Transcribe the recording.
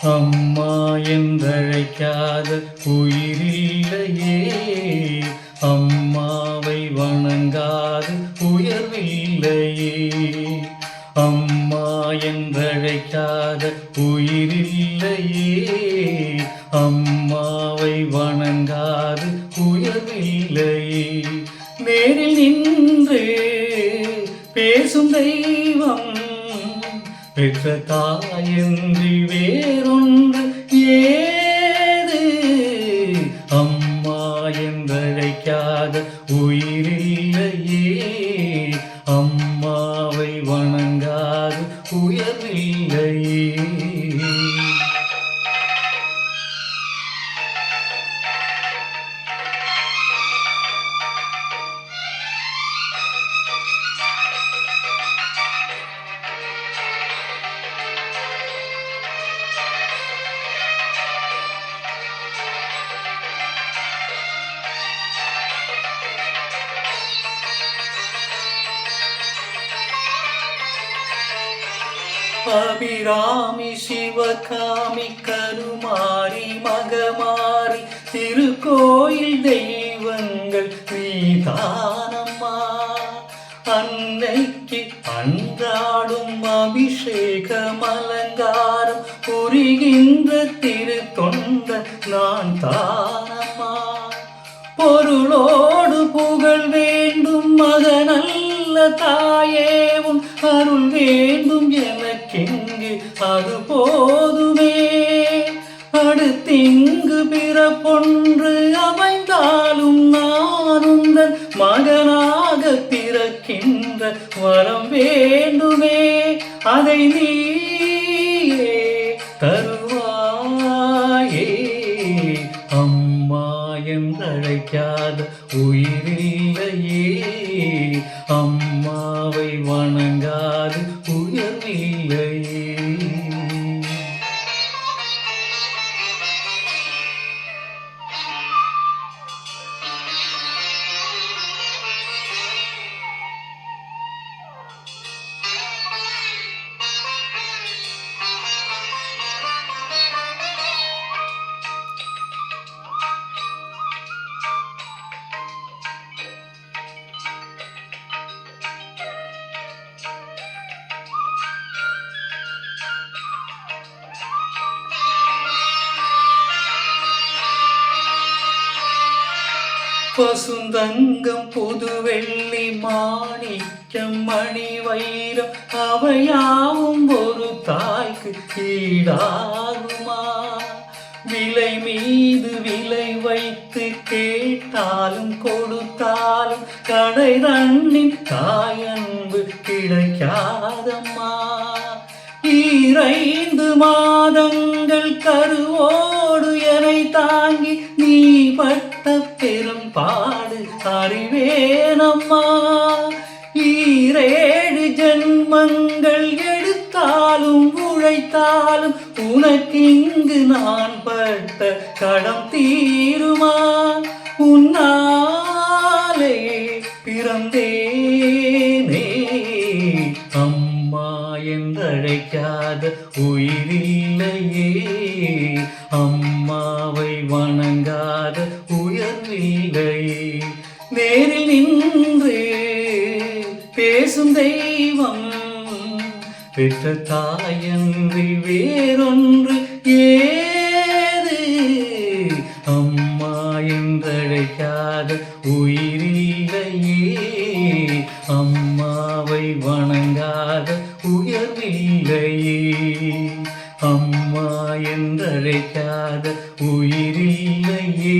அம்மா என்றழைக்காத உயிரில்லையே, அம்மாவை வணங்காத உயர்வில்லையே. அம்மா என்றழைக்காத உயிரில்லையே, அம்மாவை வணங்காத உயர்வில்லையே. நேரில் நின்று பேசும் தெய்வம் பெற்ற தாயன்றி வேறொன்று ஏது? அம்மா என்றழைக்காத உயிரில்லையே, அம்மாவை வணங்காத உயர்வில்லையே. அபிராமி சிவகாமி கருமாரி மகமாரி திருக்கோயில் தெய்வங்கள் நீதானம்மா. அன்னைக்கு அன்றாடும் அபிஷேகம் அலங்காரம் புரிகின்ற திருத்தொண்ட நான் தானம்மா. பொருளோடு புகழ் வேண்டும் மகனல்ல தாயே, உன் அருள் வேண்டும் எனக்கெங்கு அது போதுமே. அடுத்திங்கு பிறப்பொன்று அமைந்தாலும் நான் உந்தன் மகனாக பிறக்கின்ற வரம் வேண்டுமே. அதை நீயே தருவாயே. அம்மா என்றழைக்காத உயிரில்லையே, அம்மாவை வணங்காது உயர்வில்லையே. பசுந்தங்கம் புதுவெள்ளி மாணிக்கம் மணி வைரம் அவையாவும் ஒரு தாய்க்கு ஈடாகுமா? விலை மீது விலை வைத்து கேட்டாலும் கொடுத்தாலும் கடை தண்ணின் தாயன்பு கிடைக்காதம்மா. 2 மாதங்கள் கருவோடு என்னை தாங்கி நீ பட்ட பெரும் பாடு அறிவேனம்மா. 7 ஜென்மங்கள் எடுத்தாலும் உழைத்தாலும் உனக்கிங்கு நான் பட்ட கடம் தீருமா? உன்னாலே பிறந்தேனே. அம்மா என்றழைக்காத உயிரில்லையே, அம்மாவை வணங்காத உயர்வில்லையே. நேரில் நின்று பேசும் தெய்வம் பெற்ற தாயன்றி வேறொன்று ஏது? அம்மா என்றழைக்காத உயிரில்லையே, அம்மாவை வணங்காத உயர்வில்லையே. அம்மா என்றழைக்காத உயிரில்லையே,